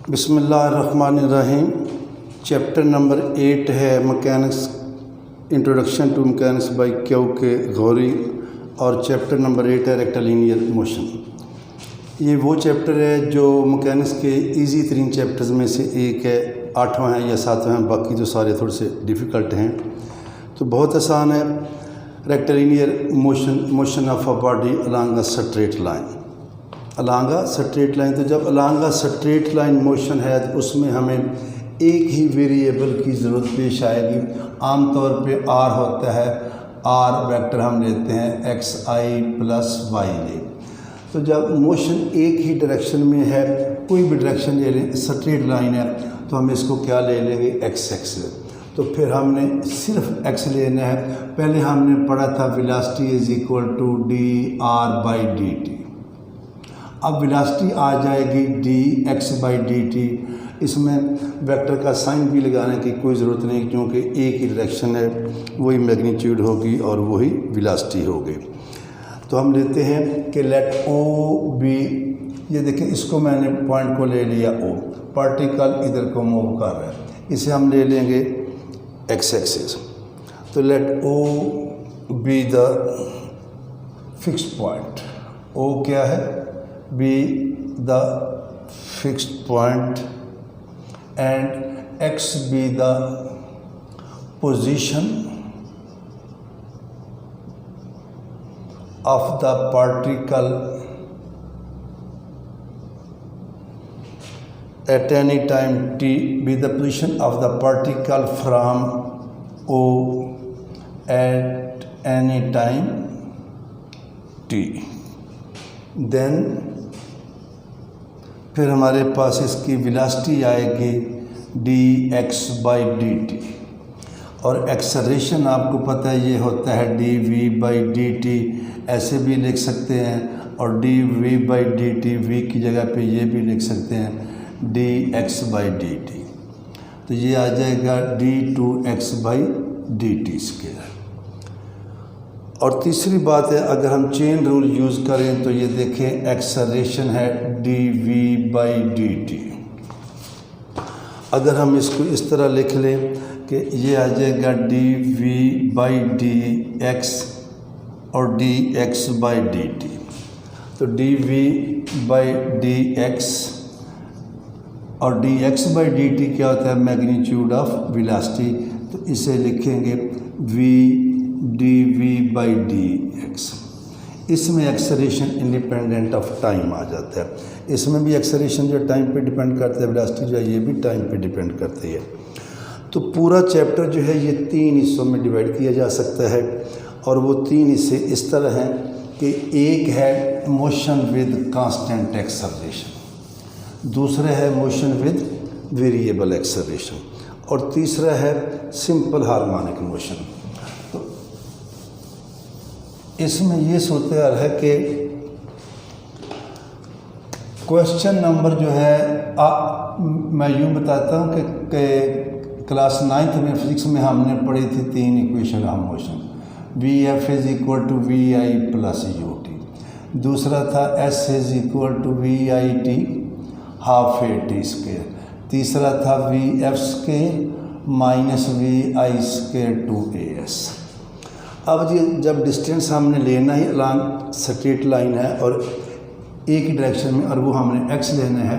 बिस्मिल्लाहिर्रहमानिर्रहीम। Chapter number 8 है mechanics, introduction to mechanics by Q K Gauri, और चैप्टर नंबर 8 है रेक्टिलिनियर मोशन। ये वो चैप्टर है जो मैकेनिक्स के इजी तरीन चैप्टर्स में से एक है। 8वां है या 7वां है, बाकी तो सारे थोड़े से डिफ़िकल्ट हैं। तो बहुत आसान है। Rectilinear motion of a body along a straight line, along a straight line. तो जब along a straight line motion है तो उसमें हमें एक ही वेरिएबल की ज़रूरत पेश आएगी। आमतौर पे आर होता है, आर वेक्टर हम लेते हैं एक्स आई प्लस वाई ए। तो जब मोशन एक ही डायरेक्शन में है, कोई भी डायरेक्शन ले लें, स्ट्रेट लाइन है, तो हम इसको क्या ले लेंगे, एक्स एक्स। तो फिर हमने सिर्फ एक्स लेना है। पहले हमने पढ़ा था velocity is equal to D R by D T. अब वेलोसिटी आ जाएगी D x by D T. इसमें वेक्टर का साइन भी लगाने की कोई ज़रूरत नहीं, क्योंकि एक ही डायरेक्शन है, वही मैग्नीट्यूड होगी और वही वेलोसिटी होगी। तो हम लेते हैं कि लेट ओ बी, ये देखें, इसको मैंने पॉइंट को ले लिया ओ, पार्टिकल इधर को मूव कर रहा है, इसे हम ले लेंगे एक्स एक्सिस। तो let O be the fix point, O क्या है, be the fixed point and x be the position of the particle at any time t, be the position of the particle from O at any time t। then फिर हमारे पास इसकी velocity आएगी D x by D T, और acceleration आपको पता है ये होता है D we by D T. ऐसे भी लिख सकते हैं, और D we by D T, V की जगह पे ये भी लिख सकते हैं D x by D T. तो ये आ जाएगा D two X by D T square. और तीसरी बात है, अगर हम चेन रूल यूज़ करें तो ये देखें, एक्सेलरेशन है D we by D T. अगर हम इसको इस तरह लिख लें कि ये आ जाएगा d we by d x और d x by D T. तो d we by d x और d x by D t क्या होता है, मैग्नीट्यूड ऑफ वेलोसिटी। तो इसे लिखेंगे v d we by d x. इसमें एक्सेलरेशन इंडिपेंडेंट ऑफ टाइम आ जाता है। इसमें भी एक्सेलरेशन जो टाइम पे डिपेंड करता है, वेलोसिटी जो है ये भी टाइम पे डिपेंड करती है। तो पूरा चैप्टर जो है ये 3 हिस्सों में डिवाइड किया जा सकता है, और वो 3 हिस्से इस तरह हैं कि एक है मोशन विद कांस्टेंट एक्सेलरेशन, दूसरा है मोशन विद वेरिएबल एक्सेलरेशन, और तीसरा है सिंपल हार्मोनिक मोशन। इसमें ये सूत्र है कि क्वेश्चन नंबर जो है मैं यूँ बताता हूँ कि क्लास 9th में फिजिक्स में हमने पढ़ी थी 3 equation of motion. V F is equal to V I plus U T, दूसरा था S is equal to V I T half A T square, तीसरा था V F square minus V I square two A S. अब ये जब distance हमने लेना ही along straight line है और एक ही डायरेक्शन में, और वो हमने एक्स लेना है,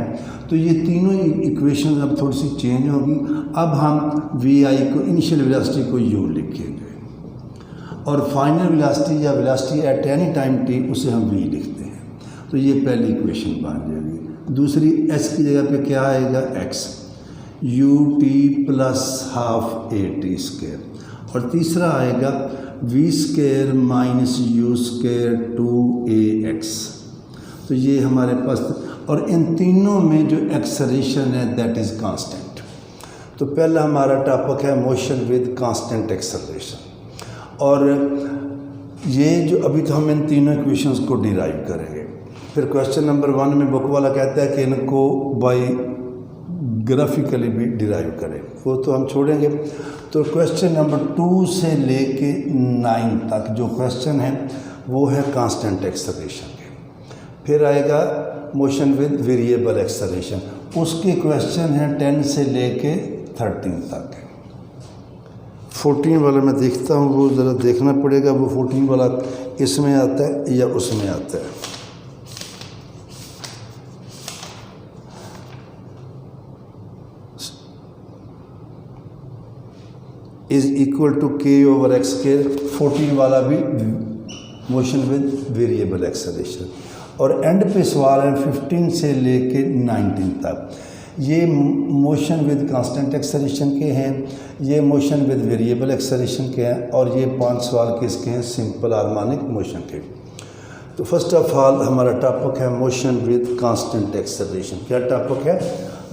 तो ये तीनों इक्वेशन अब थोड़ी सी चेंज होगी। अब हम वी आई को, इनिशियल वेलोसिटी को यू लिखेंगे, और फाइनल वेलोसिटी या velocity at any time T उसे हम वी लिखते हैं। तो ये पहली इक्वेशन बन जाएगी। दूसरी एस की जगह पे क्या आएगा, X U T plus half A T square, और तीसरा आएगा V square minus U square two A X. तो ये हमारे पास, और इन तीनों में जो एक्सेलरेशन है दैट इज़ कांस्टेंट। तो पहला हमारा टॉपिक है मोशन विद कांस्टेंट एक्सेलरेशन, और ये जो अभी तो हम इन तीनों इक्वेशंस को डिराइव करेंगे। फिर क्वेश्चन नंबर 1 में बुक वाला कहता है कि इनको बाई ग्राफिकली भी डिराइव करें, वो तो हम छोड़ेंगे। तो क्वेश्चन नंबर 2 से लेके 9 तक जो क्वेश्चन है वो है कांस्टेंट एक्सेलरेशन के। फिर आएगा मोशन विद वेरिएबल एक्सेलरेशन, उसके क्वेश्चन हैं 10 से लेके 13 तक। 14 वाला मैं देखता हूँ, वो ज़रा देखना पड़ेगा वो 14 वाला इसमें आता है या उसमें आता है। इज़ इक्वल टू के ओवर एक्स के, 14 वाला भी मोशन विद वेरिएबल एक्सेलरेशन। और एंड पे सवाल है 15 से लेके 19 तक, ये मोशन विद कांस्टेंट एक्सेलरेशन के हैं, ये मोशन विद वेरिएबल एक्सेलरेशन के हैं, और ये 5 सवाल किसके हैं, सिंपल हार्मोनिक मोशन के। तो फर्स्ट ऑफ ऑल हमारा टॉपिक है मोशन विद कांस्टेंट एक्सेलरेशन। क्या टॉपिक है?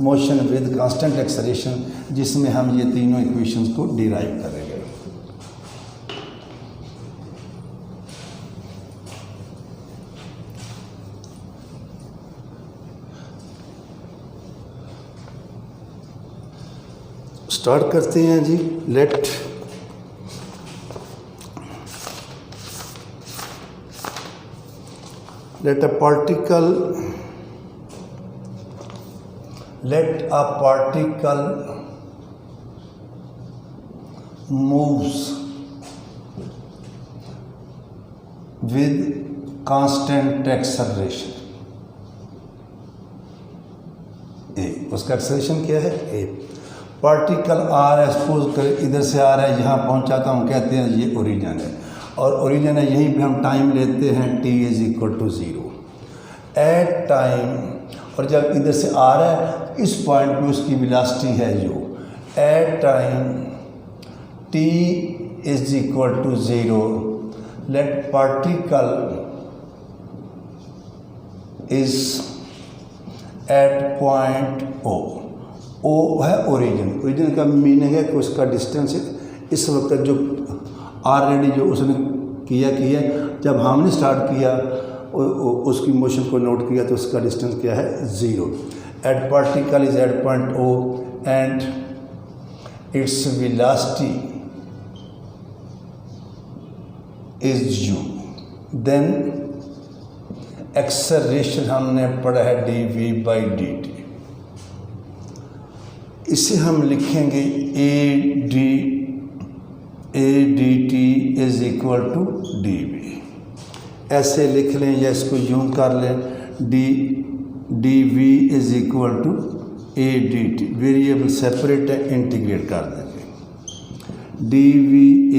मोशन विद कांस्टेंट एक्सेलरेशन, जिसमें हम ये तीनों इक्वेशंस को डिराइव करेंगे। स्टार्ट करते हैं जी। Let a particle moves with constant acceleration a, उसका एक्सेलरेशन क्या है? a। पार्टिकल आ रहा है, सपोज कर इधर से आ रहा है, यहाँ पहुँचा तो हम कहते हैं ये ओरिजिन है, और ओरिजिन है यहीं पे हम टाइम लेते हैं t is equal to 0 at time. और जब इधर से आ रहा है इस पॉइंट पे उसकी वेलोसिटी है u at time t is equal to 0, let particle is at point O है ओरिजिन का मीनिंग है कि उसका डिस्टेंस इस वक्त जो ऑलरेडी जो उसने किया, जब हमने स्टार्ट किया उसकी मोशन को नोट किया तो उसका डिस्टेंस क्या है? 0। At particle is at point O and its velocity is u। Then acceleration हमने पढ़ा है dv/dt, इसे हम लिखेंगे ADT is equal to dv। ऐसे लिख लें या इसको यूँ कर लें, dv is equal to ADT। Variable separate है, इंटीग्रेट कर देंगे dv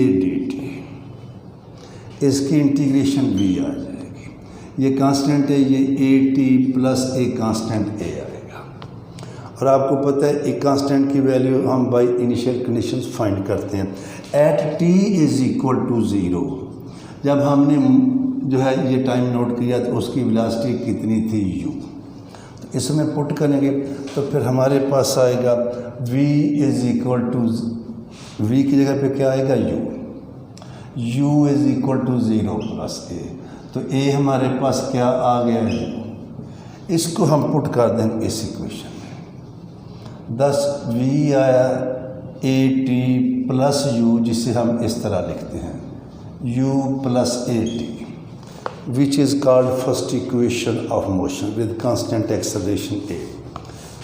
ADT, इसकी इंटीग्रेशन v आ जाएगी। ये कांस्टेंट है, ये AT plus a constant a आएगा। और आपको पता है एक कांस्टेंट की वैल्यू हम बाय इनिशियल कंडीशंस फाइंड करते हैं। At t is equal to 0, जब हमने जो है ये टाइम नोट किया तो उसकी वेलोसिटी कितनी थी? u। तो इसमें पुट करेंगे तो फिर हमारे पास आएगा v is equal to, v की जगह पे क्या आएगा? u is equal to 0 plus a। तो a हमारे पास क्या आ गया है? इसको हम पुट कर देंगे इस इक्वेशन। 10 v आया AT प्लस u, जिसे हम इस तरह लिखते हैं u plus AT, which is called first equation of motion with constant acceleration a।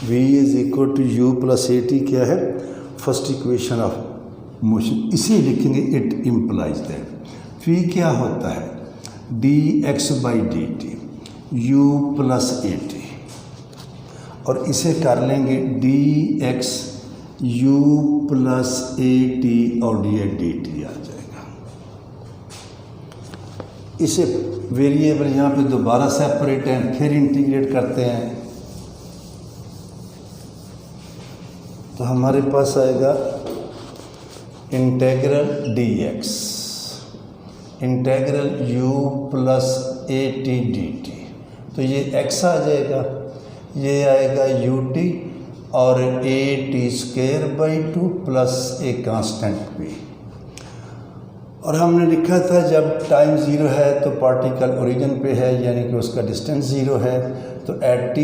v is equal to u plus AT क्या है? First equation of motion. इसे लिखेंगे इट इम्प्लाइज दैट v क्या होता है? dx/dt u प्लस AT, और इसे कर लेंगे dx u प्लस AT और dt आ जाएगा। इसे वेरिएबल यहाँ पे दोबारा सेपरेट हैं, फिर इंटीग्रेट करते हैं तो हमारे पास आएगा integral dx integral u plus AT dt। तो ये x आ जाएगा, ये आएगा ut और AT² plus a constant p। और हमने लिखा था जब टाइम 0 है तो पार्टिकल ओरिजिन पे है, यानी कि उसका डिस्टेंस 0 है, तो at t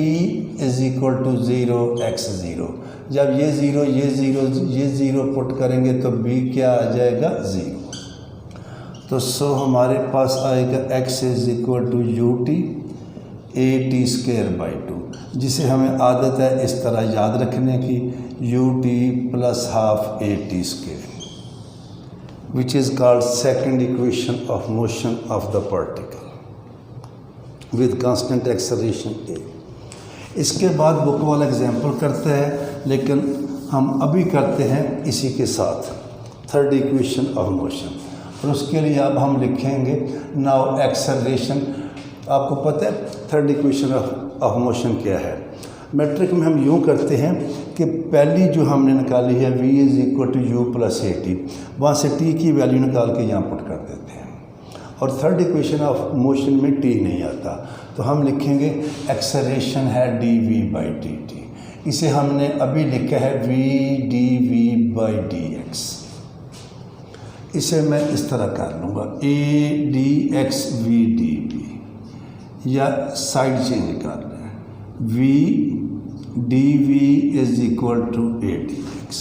is equal to 0 x 0। जब ये 0 ये 0 पुट करेंगे तो b क्या आ जाएगा? 0। तो सो हमारे पास आएगा x is equal to ut at²/2, जिसे हमें आदत है इस तरह याद रखने की, ut + ½ at², which is called second equation of motion of the particle with constant acceleration a। इसके बाद बुक वाला एग्जाम्पल करते हैं, लेकिन हम अभी करते हैं इसी के साथ थर्ड इक्वेशन ऑफ मोशन। और उसके लिए अब हम लिखेंगे नाउ एक्सेलरेशन। आपको पता है थर्ड इक्वेशन ऑफ मोशन क्या है? मैट्रिक में हम यूँ करते हैं कि पहली जो हमने निकाली है v = u + at, वहाँ से t की वैल्यू निकाल के यहाँ पुट कर देते हैं। और थर्ड इक्वेशन ऑफ मोशन में t नहीं आता, तो हम लिखेंगे एक्सेलरेशन है dv/dt। इसे हमने अभी लिखा है v dv/dx। इसे मैं इस तरह कर लूँगा a dx v dv, या साइड चेंज कर लें v dv = a dx।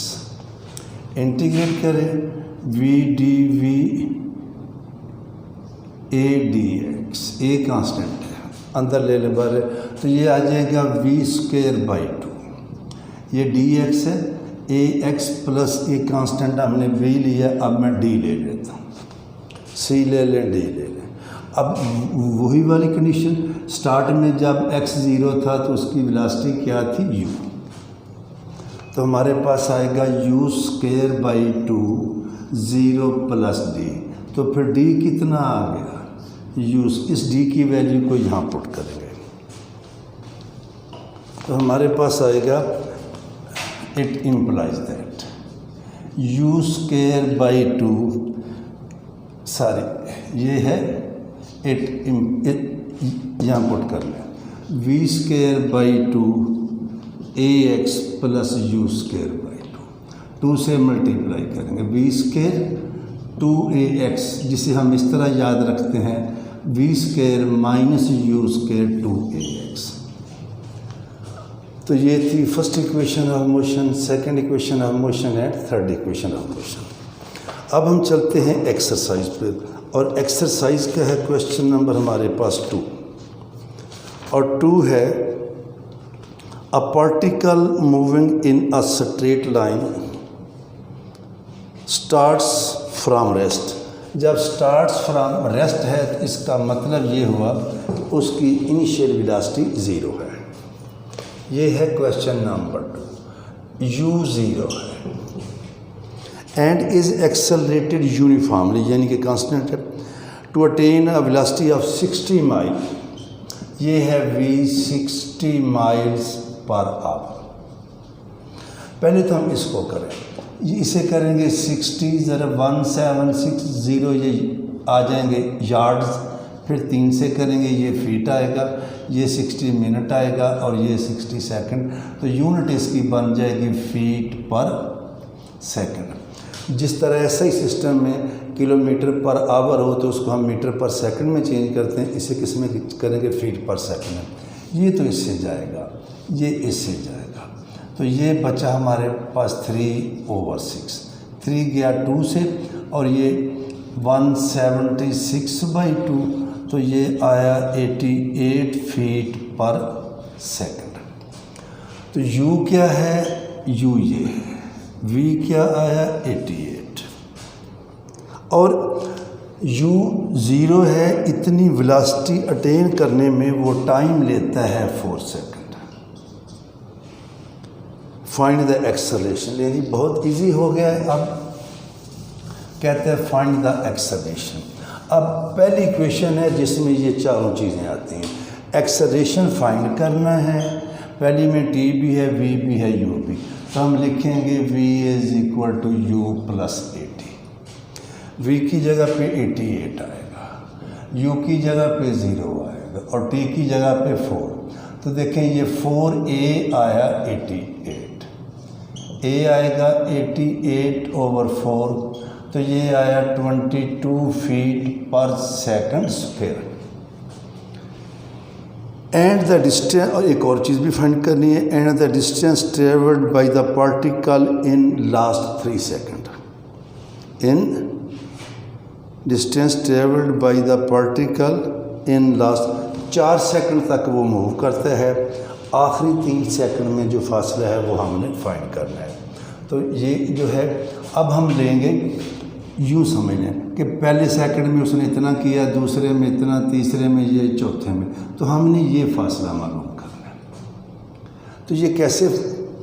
Integrate करें v dv a dx, a constant है, अंदर ले लें बाहर, तो ये आ जाएगा v²/2। ये dx है, ax + a कांस्टेंट हमने v लिया, अब मैं d ले लेता हूँ, c ले लें, d ले लें। अब वही वाली कंडीशन, स्टार्ट में जब x 0 था तो उसकी वेलोसिटी क्या थी, u, तो हमारे पास आएगा u²/2 0 + d, तो फिर d कितना आ गया, u। इस d की वैल्यू को यहाँ पुट करेंगे तो हमारे पास आएगा it implies that u²/2, sorry ये है यहाँ पुट कर लें v²/2 ax + u²/2, 2 से मल्टीप्लाई करेंगे v² 2ax, जिसे हम इस तरह याद रखते हैं v² - u² 2ax। तो ये थी first equation of motion, second equation of motion and third equation of motion. अब हम चलते हैं एक्सरसाइज पे, और एक्सरसाइज का है क्वेश्चन नंबर हमारे पास 2, और 2 है a particle moving in a straight line starts from rest. जब स्टार्ट्स फ्रॉम रेस्ट है तो इसका मतलब ये हुआ उसकी इनिशियल वेलोसिटी 0 है। ये है क्वेश्चन नंबर 2, u 0 है एंड इज एक्सेलरेटेड यूनिफॉर्मली, यानी कि कांस्टेंट है, to attain a velocity of 60 mile. ये है v 60 माइल्स पर आवर। पहले तो हम इसको करें, इसे करेंगे 60 ज़रा 1760 ये आ जाएंगे यार्ड्स, फिर 3 से करेंगे ये फीट आएगा, ये 60 मिनट आएगा और ये 60 सेकंड, तो यूनिट इसकी बन जाएगी फीट पर सेकंड। जिस तरह ऐसा ही सिस्टम में किलोमीटर पर आवर हो तो उसको हम मीटर पर सेकंड में चेंज करते हैं, इसे किस में करेंगे, फीट पर सेकंड में। ये तो इससे जाएगा, ये इससे जाएगा, तो ये बचा हमारे पास 3/6, 3 गया 2 से, और ये 176/2, तो ये आया 88 फीट पर सेकंड। तो u क्या है, u ये है, v क्या आया 88, और u 0 है, इतनी वेलोसिटी अटेन करने में वो टाइम लेता है 4 सेकंड। फाइंड द एक्सेलरेशन, यानी बहुत इजी हो गया है। अब कहते हैं फाइंड द एक्सेलरेशन। अब पहली इक्वेशन है जिसमें ये चारों चीज़ें आती हैं। एक्सेलरेशन फाइंड करना है, पहली में t भी है, v भी है, u भी, तो हम लिखेंगे v = u + 80। v की जगह पे 88 आएगा, u की जगह पे 0 आएगा और t की जगह पे 4। तो देखें ये 4a आया 88, a आएगा 88/4, तो ये आया 22 फीट पर second square. And the distance, और एक और चीज़ भी फाइंड करनी है, and the distance travelled by the particle in last 3 second. In distance travelled by the particle in last 4 second तक वो मूव करता है, आखिरी 3 सेकंड में जो फासला है वो हमने फाइंड करना है। तो ये जो है अब हम लेंगे, यूँ समझ लें कि पहले सेकंड में उसने इतना किया, दूसरे में इतना, तीसरे में ये, चौथे में, तो हमने ये फासला मालूम करना है। तो ये कैसे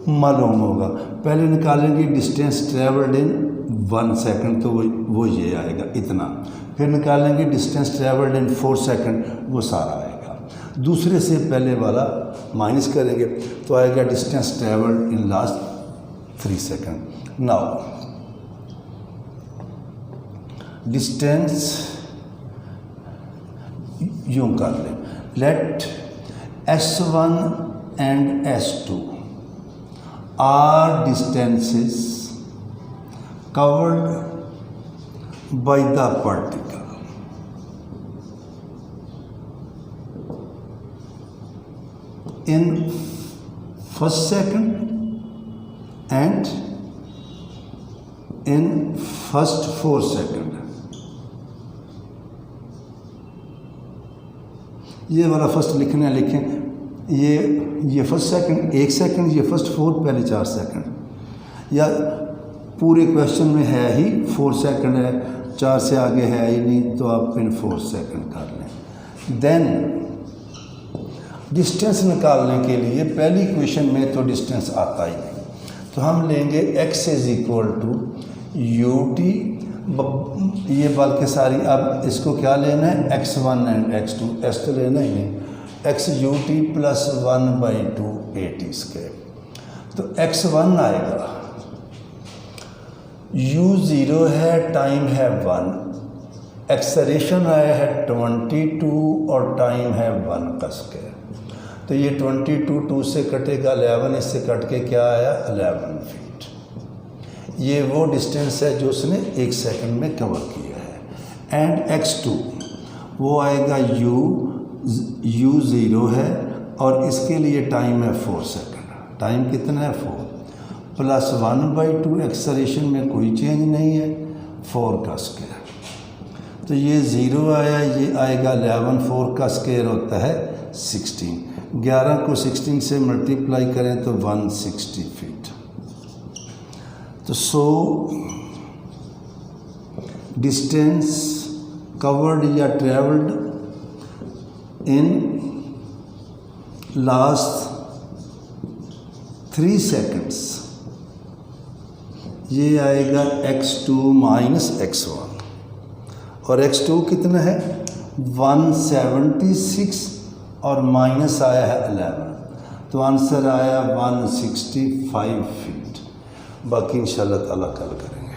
मालूम होगा? पहले निकालेंगे डिस्टेंस ट्रेवल्ड इन 1 सेकंड, तो वो ये आएगा इतना। फिर निकालेंगे डिस्टेंस ट्रेवल्ड इन 4 सेकंड, वो सारा आएगा। दूसरे से पहले वाला माइनस करेंगे तो आएगा distance travelled in last 3 second. Now distance यूँ कर लें, let S1 and S2 are distances covered by the particle in first second and in first 4 second। ये वाला फर्स्ट लिखना है, लिखें ये फर्स्ट सेकंड 1 सेकंड, ये फर्स्ट 4 पहले 4 सेकंड, या पूरे क्वेश्चन में है ही 4 सेकंड है, 4 से आगे है ही नहीं, तो आप इन 4 सेकंड कर लें। देन डिस्टेंस निकालने के लिए पहली क्वेश्चन में तो डिस्टेंस आता ही नहीं, तो हम लेंगे x is equal to ut, ये बल्कि सारी, अब इसको क्या लेना है, x1 एंड x2, s तो लेना ही नहीं, x ut प्लस 1/2 at²। तो x1 आएगा, u0 है, टाइम है 1, एक्सेलरेशन आया है 22 और टाइम है 1 का स्क्वायर। तो ये 22 2 से कटेगा 11, इससे कट के क्या आया 11 फीट। ये वो डिस्टेंस है जो उसने 1 सेकंड में कवर किया है। एंड x2 वो आएगा u0 है और इसके लिए टाइम है 4 सेकंड। टाइम कितना है 4 प्लस 1/2, एक्सेलरेशन में कोई चेंज नहीं है, 4 का स्क्वायर। तो ये 0 आया, ये आएगा 11, 4 का स्क्वायर होता है 16, 11 को 16 से मल्टीप्लाई करें तो 160 फीट। तो सो डिस्टेंस कवर्ड या ट्रेवल्ड इन लास्ट 3 सेकंड्स, ये आएगा x2 माइनस x1, और x2 कितना है 176 और माइनस आया है 11, तो आंसर आया 165 फीट। बाकी इंशाल्लाह ताला कल करेंगे।